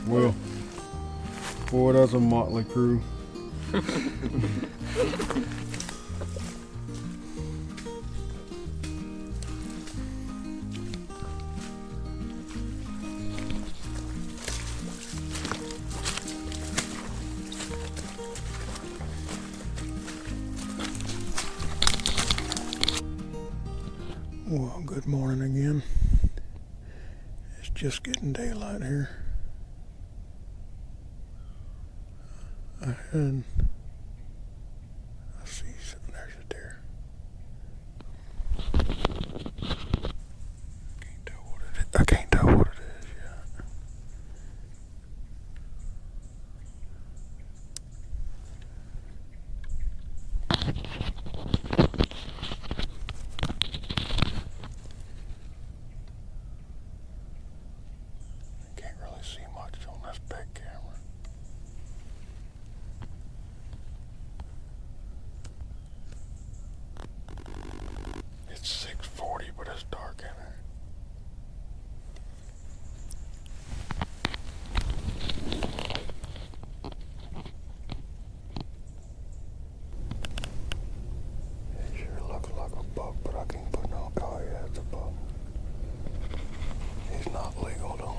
Well, boy, that's a motley crew. Well, good morning again. It's just getting daylight here. I see something. There's a deer. Can't tell what it is. I can't tell what it is yet. Can't really see much on this big camera. It's 6:40, but it's dark in here. It sure looks like a buck, but I can't put no. Oh yeah, it's a buck. He's not legal though.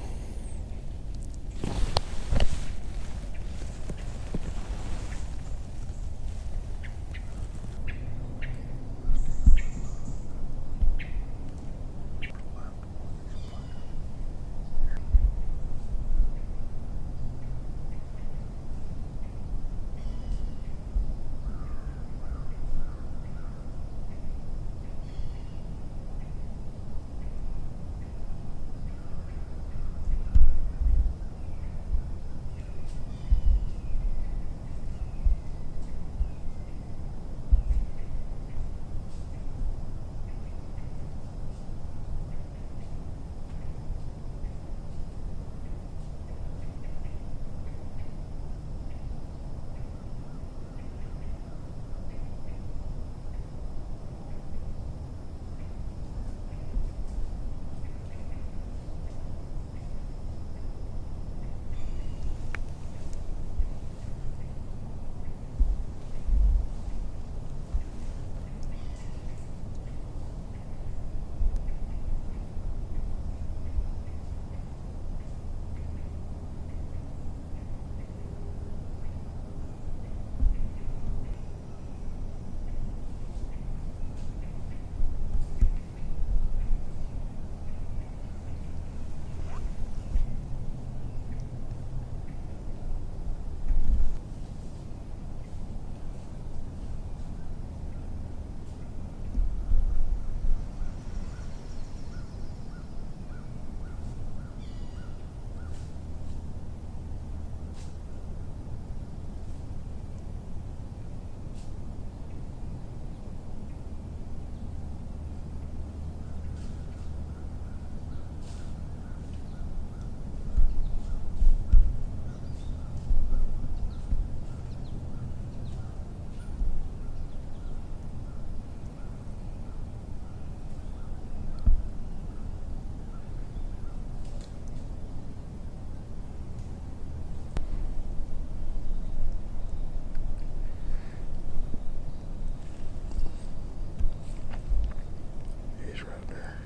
He's right there.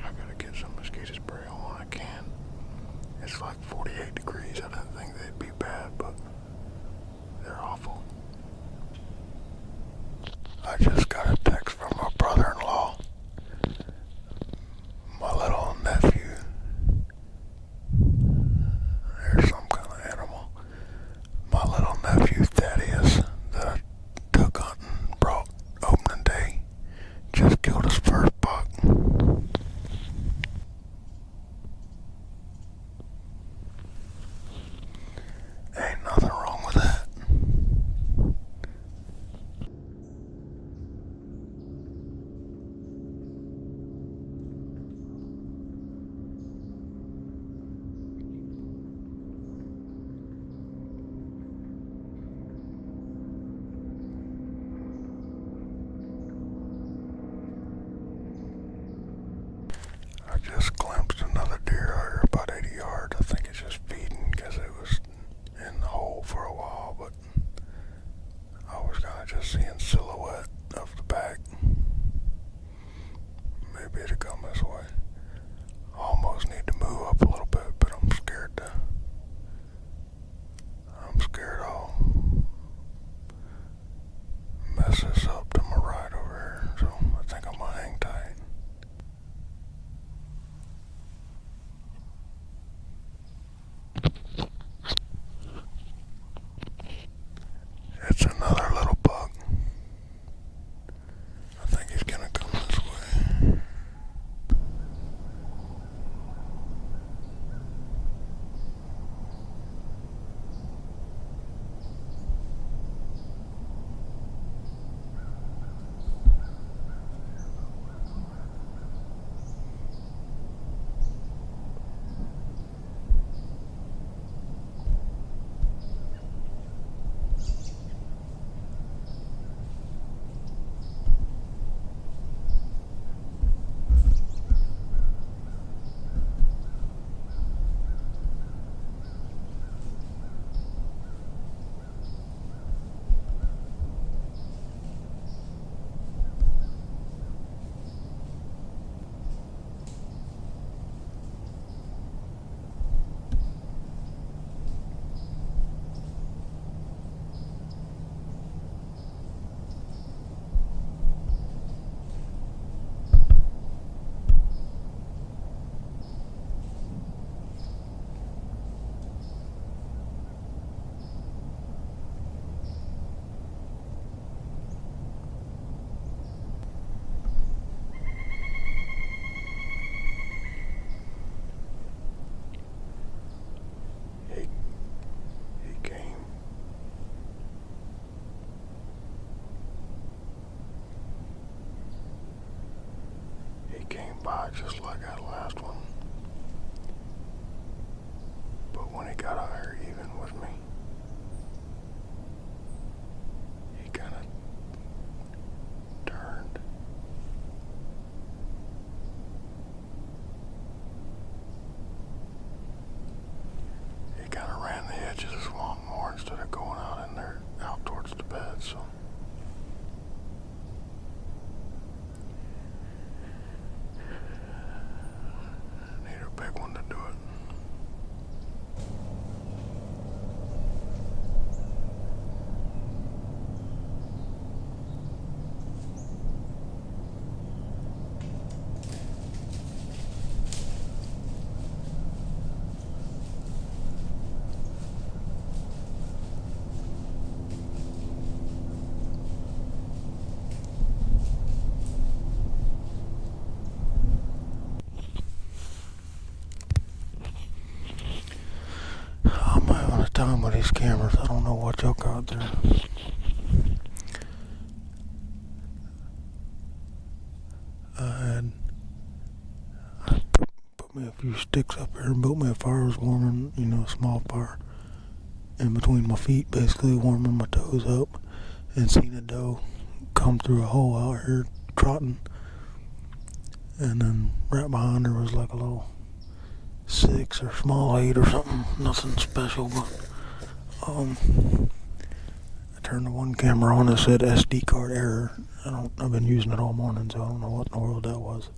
I gotta get some mosquito spray on when I can. It's like 48 degrees. I didn't think they'd be bad, but they're awful. I just got a text from my brother-in-law. My little nephew. There's some kind of animal. My little nephew Thaddeus that I took hunting, brought opening day, just killed his first buck. Ain't nothing wrong with that. just glimpsed another deer out here about 80 yards. I think it's just feeding because it was in the hole for a while, but I was kind of just seeing silhouette of the back. Maybe it'll come this way. I almost need to move up a little bit, but I'm scared I'll mess this up to my right over here, so I think I'm gonna hang tight. It's another little buck. I think he's gonna come this way. He came by just like that last one. But when he got out here even with me, he kind of turned. He kind of ran the edge of the swamp more instead of going out in there, out towards the bed, so. Need a big one to do it. I'm having a time with these cameras. I don't know what y'all got there. I put me a few sticks up here and built me a fire. I was warming, a small fire in between my feet, basically warming my toes up, and seen a doe come through a hole out here trotting. And then right behind her was like a little 6 or small 8 or something, nothing special, but I turned the one camera on and said SD card error. I've been using it all morning, so I don't know what in the world that was.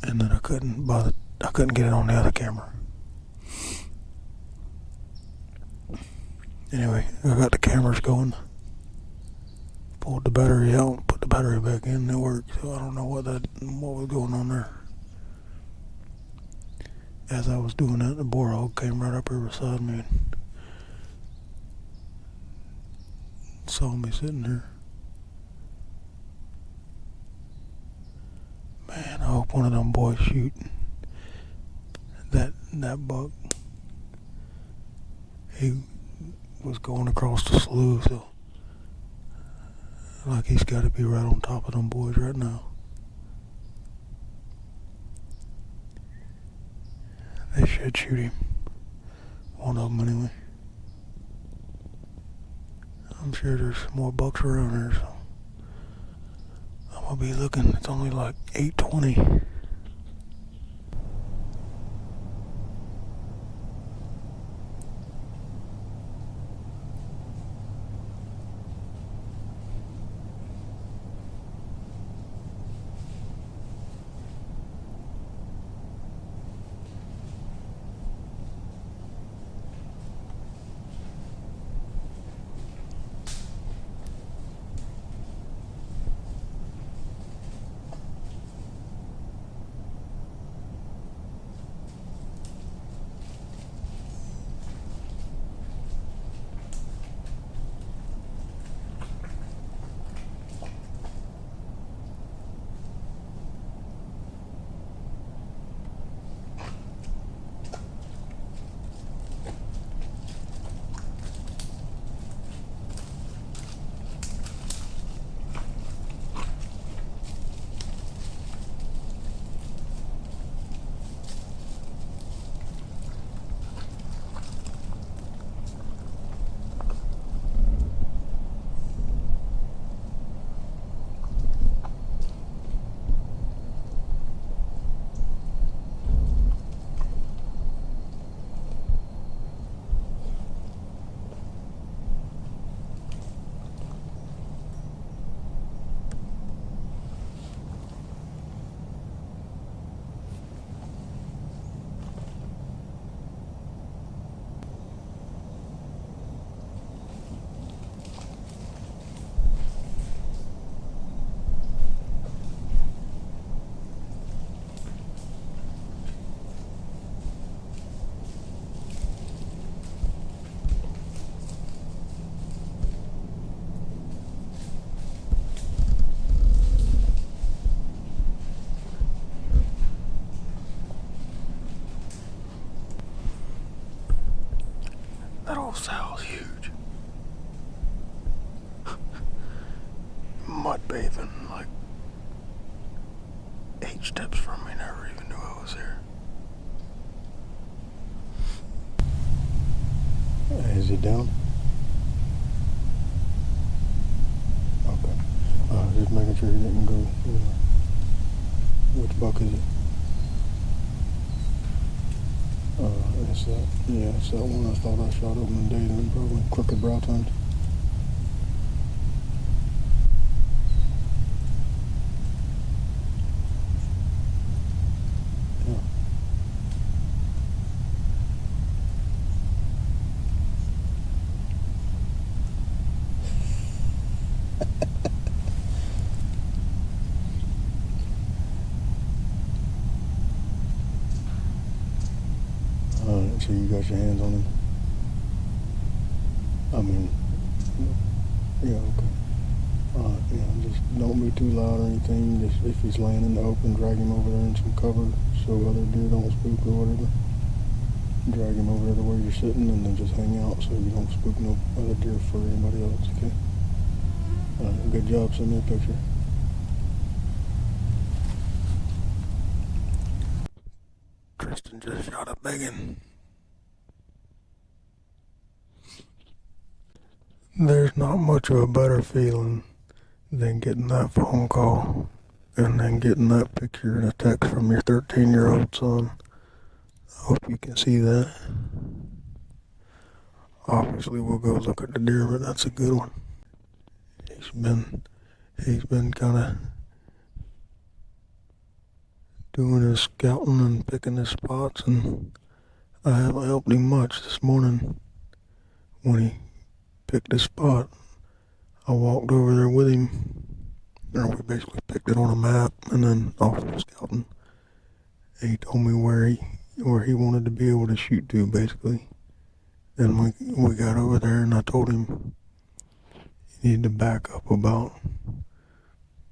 And then I couldn't get it on the other camera. Anyway, I got the cameras going. Pulled the battery out, put the battery back in, it worked, so I don't know what was going on there. As I was doing that, the boar hog came right up here beside me and saw me sitting there. Man, I hope one of them boys shoot that buck. He was going across the slough, so like he's got to be right on top of them boys right now. They should shoot him. One of them anyway. I'm sure there's more bucks around here, so I'm I'll be looking. It's only like 8:20. That old sow's huge. Mud bathing like 8 steps from me. Never even knew I was there. Is he down? Okay. Just making sure he didn't go. Which buck is it? It's that. Yeah, it's that one I thought I shot open the day then, probably. Crooked brow tines. Yeah. Alright, so you got your hands on him? I mean, yeah, okay. Yeah, just don't be too loud or anything. Just if he's laying in the open, drag him over there in some cover so other deer don't spook or whatever. Drag him over there to where you're sitting and then just hang out so you don't spook no other deer for anybody else, okay? Alright, good job. Send me a picture. Tristan just shot a biggin. There's not much of a better feeling than getting that phone call and then getting that picture and a text from your 13-year-old son. I hope you can see that. Obviously, we'll go look at the deer, but that's a good one. He's been kind of doing his scouting and picking his spots, and I haven't helped him much this morning. When he picked his spot, I walked over there with him, or we basically picked it on a map, and then off of scouting, and he told me where he wanted to be able to shoot to, basically. And we got over there, and I told him he needed to back up about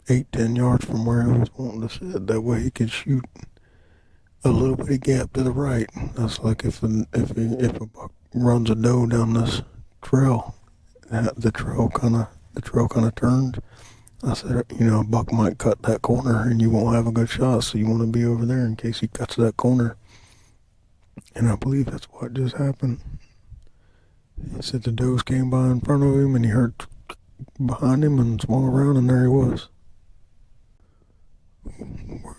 8-10 yards from where he was wanting to sit. That way he could shoot a little bitty gap to the right. That's like if a buck runs a doe down this trail, the trail kind of turns. I said, a buck might cut that corner and you won't have a good shot, so you want to be over there in case he cuts that corner. And I believe that's what just happened. He said the does came by in front of him and he heard behind him and swung around and there he was.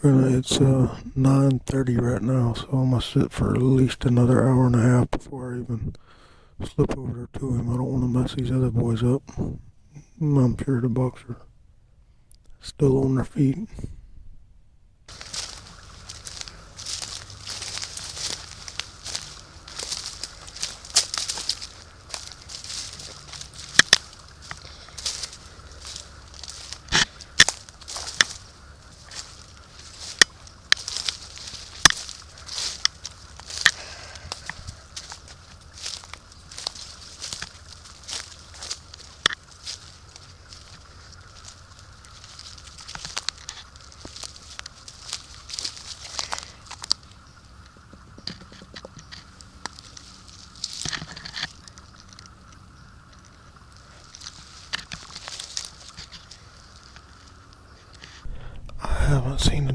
It's 9:30 right now, so I'm gonna sit for at least another hour and a half before I even slip over there to him. I don't want to mess these other boys up. I'm sure the bucks are still on their feet. I haven't seen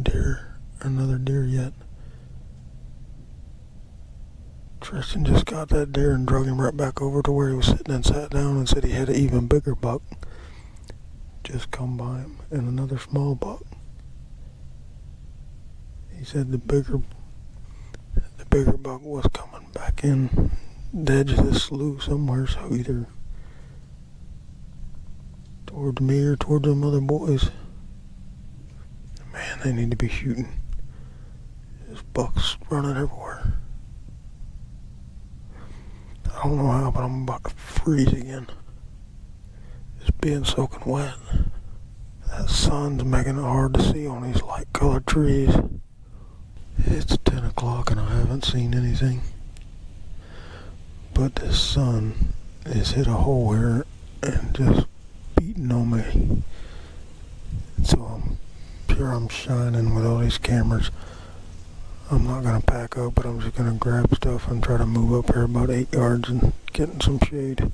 another deer yet. Tristan just got that deer and drug him right back over to where he was sitting and sat down and said he had an even bigger buck just come by him and another small buck. He said the bigger buck was coming back in the edge of this slough somewhere, so either towards me or towards them other boys. Man, they need to be shooting. There's bucks running everywhere. I don't know how, but I'm about to freeze again. It's being soaking wet. That sun's making it hard to see on these light colored trees. It's 10 o'clock and I haven't seen anything. But this sun has hit a hole here and just beating on me. So I'm sure I'm shining with all these cameras. I'm not going to pack up, but I'm just going to grab stuff and try to move up here about 8 yards and get in some shade.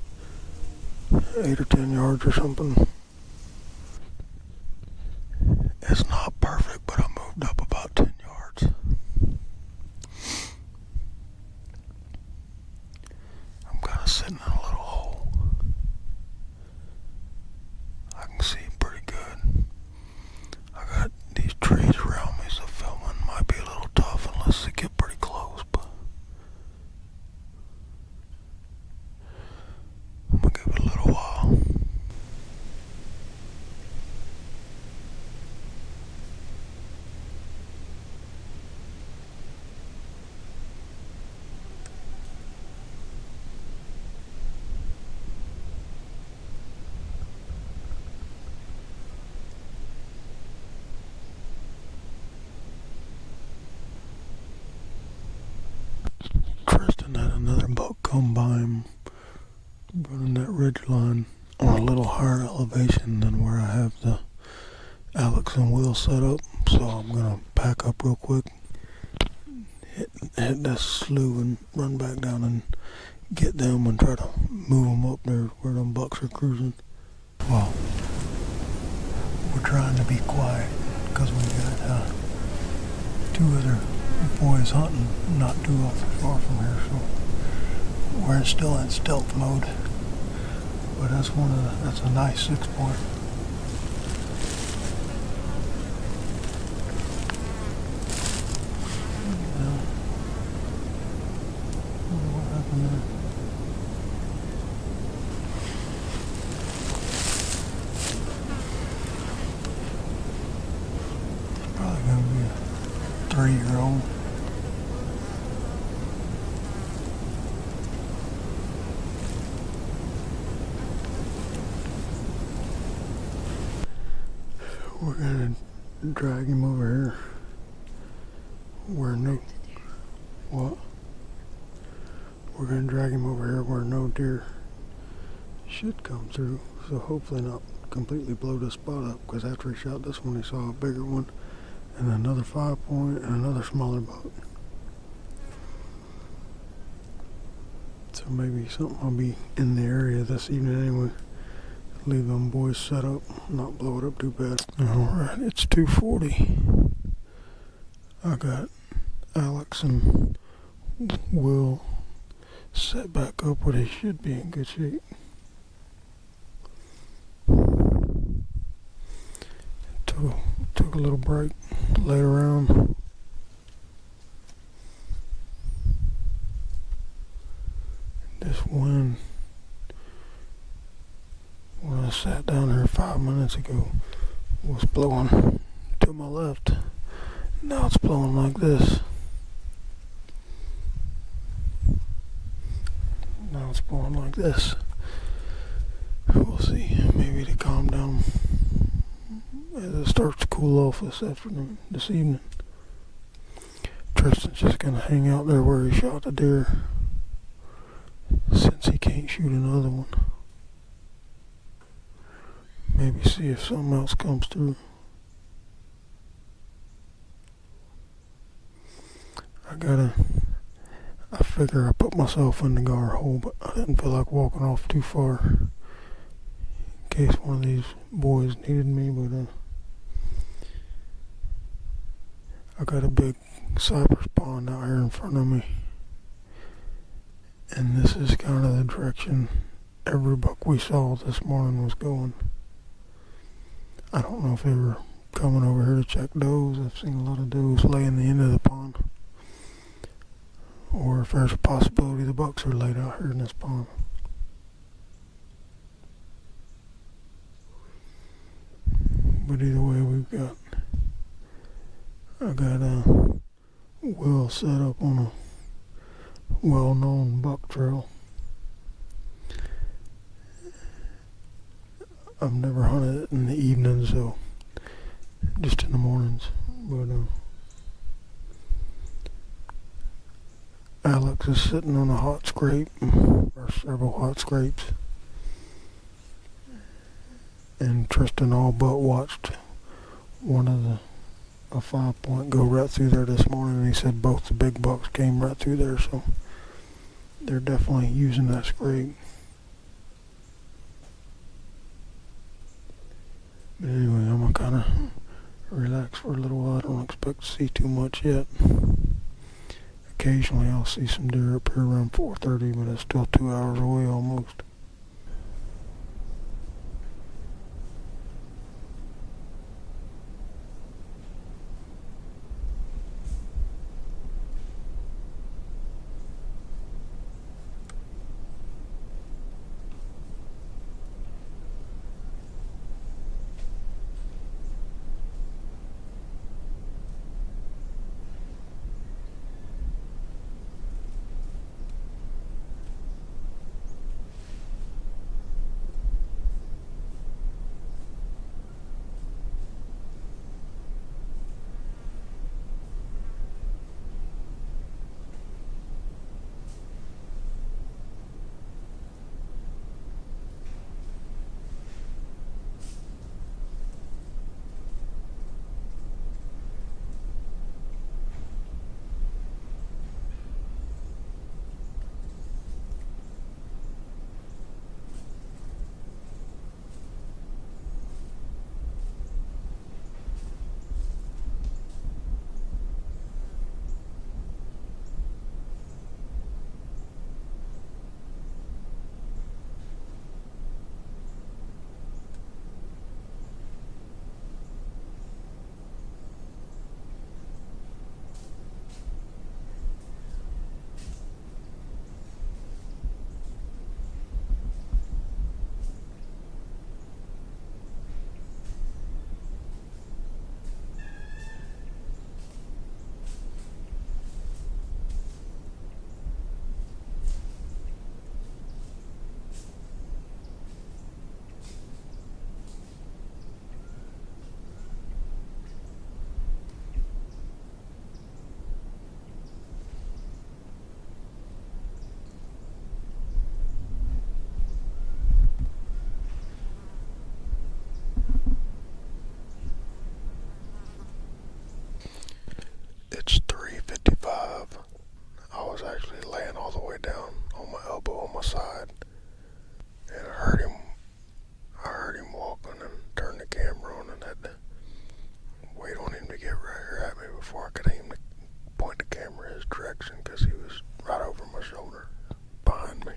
8 or 10 yards or something. It's not perfect, but I moved up about 10 yards. I'm kind of sitting in a little hole. I can see pretty good. I got these trees around me, so filming might be a little tough unless they get pretty close, but I'm gonna give it a little while. Tristan had another buck come by him running that ridge line on a little higher elevation than where I have the Alex and Will set up, so I'm gonna pack up real quick, hit that slough and run back down and get them and try to move them up there where them bucks are cruising. Well, we're trying to be quiet because we got 2 other boys hunting not too awful far from here, so we're still in stealth mode. But that's a nice 6-point. What happened there? Probably gonna be a 3-year-old. We're gonna drag him over here where we're gonna drag him over here where no deer should come through, so hopefully not completely blow this spot up, because after he shot this one he saw a bigger one and another 5-point and another smaller buck. So maybe something will be in the area this evening anyway. Leave them boys set up, not blow it up too bad. Alright, it's 2:40. I got Alex and Will set back up where they should be in good shape. Took a little break. laid around. This wind, when I sat down here 5 minutes ago, was blowing to my left. Now it's blowing like this. Now it's blowing like this. We'll see. Maybe to calm down as it starts to cool off this evening. Tristan's just gonna hang out there where he shot the deer, since he can't shoot another one. Maybe see if something else comes through. I figure I put myself in the guard hole, but I didn't feel like walking off too far in case one of these boys needed me, but I got a big cypress pond out here in front of me, and this is kind of the direction every buck we saw this morning was going. I don't know if they were coming over here to check does. I've seen a lot of does lay in the end of the pond, or if there's a possibility the bucks are laid out here in this pond. But either way, I got a well set up on a well-known buck trail. I've never hunted it in the evenings, so just in the mornings. But Alex is sitting on a hot scrape, or several hot scrapes, and Tristan all but watched one of a 5-point go right through there this morning, and he said both the big bucks came right through there, so they're definitely using that scrape. But anyway, I'm gonna kind of relax for a little while. I don't expect to see too much yet. Occasionally I'll see some deer up here around 4:30, but it's still 2 hours away almost. It's 3:55. I was actually laying all the way down on my elbow on my side, and I heard him walking and turned the camera on, and had to wait on him to get right here at me before I could aim to point the camera his direction, because he was right over my shoulder behind me.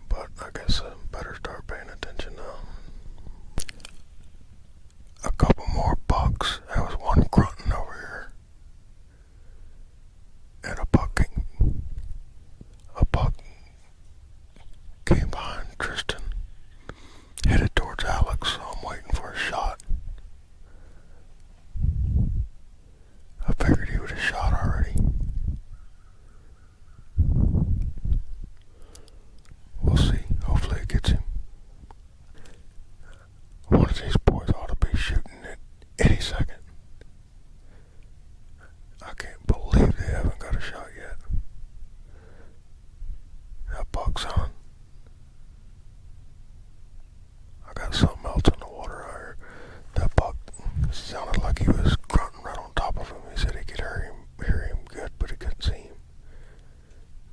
But I guess I better start paying attention now. came behind Tristan, headed towards Alex, so I'm waiting for a shot. I figured he would have shot already. We'll see. Hopefully it gets him. One of these boys ought to be shooting at any second. I can't believe they haven't got a shot yet. That buck's on. I got something else in the water out here. That buck sounded like he was grunting right on top of him. He said he could hear him good, but he couldn't see him.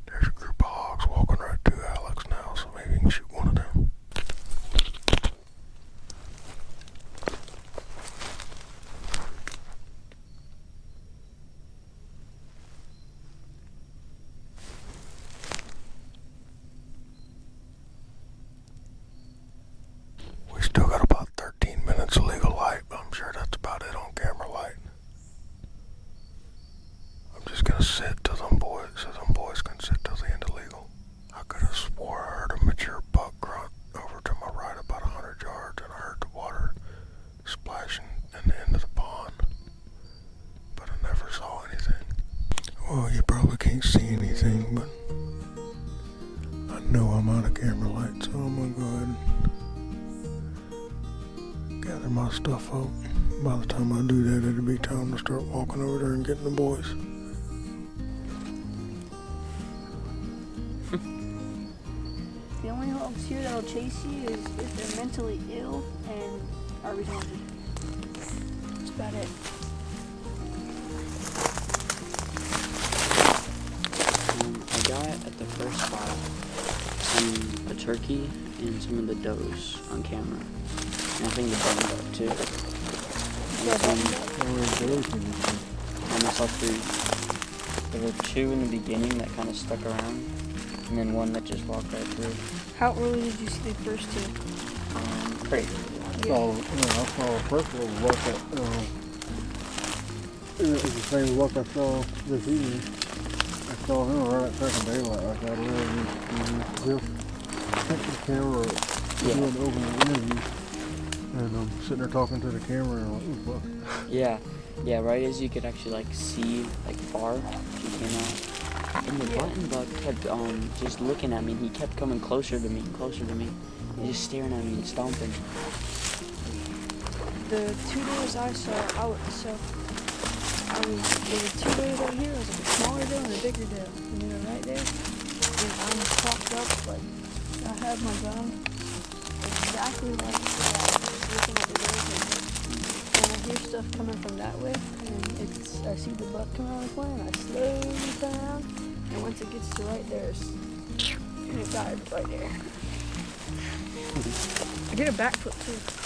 There's a group of hogs walking right to Alex now, so maybe he can shoot one of them. We still got about 13 minutes of legal light, but I'm sure that's about it on camera light. I'm just gonna sit till them boys can sit till the end of legal. I could have swore I heard a mature buck grunt over to my right about 100 yards, and I heard the water splashing in the end of the pond, but I never saw anything. Well, you probably can't see anything, but I know I'm out of camera light, so I'm gonna go ahead and gather my stuff up. By the time I do that, it'll be time to start walking over there and getting the boys. The only hogs here that'll chase you is if they're mentally ill and are retarded. That's about it. I got at the first spot a turkey and some of the does on camera. And I think the button duck too. And I saw three. There were two in the beginning that kind of stuck around, and then one that just walked right through. How early did you see the first two? Great. I saw the first little buck that, it was the same buck I saw this evening. I saw him right at second daylight, like I really just the camera doing an open interview, and I'm sitting there talking to the camera, and I'm like, ooh, buck. Yeah, right as you could actually like see like far, she came out. And the button buck kept just looking at me. He kept coming closer to me and closer to me. He's just staring at me and stomping. The 2 days I saw, there were 2 days right here. It was like a smaller doe and a bigger doe. And they were right there. And I'm propped up, like I have my gun exactly like that. Just looking at the does and I hear stuff coming from that way. And I see the buck coming around the corner, and I slowly turn around. And once it gets to right there, and it died right there. I did a backflip too.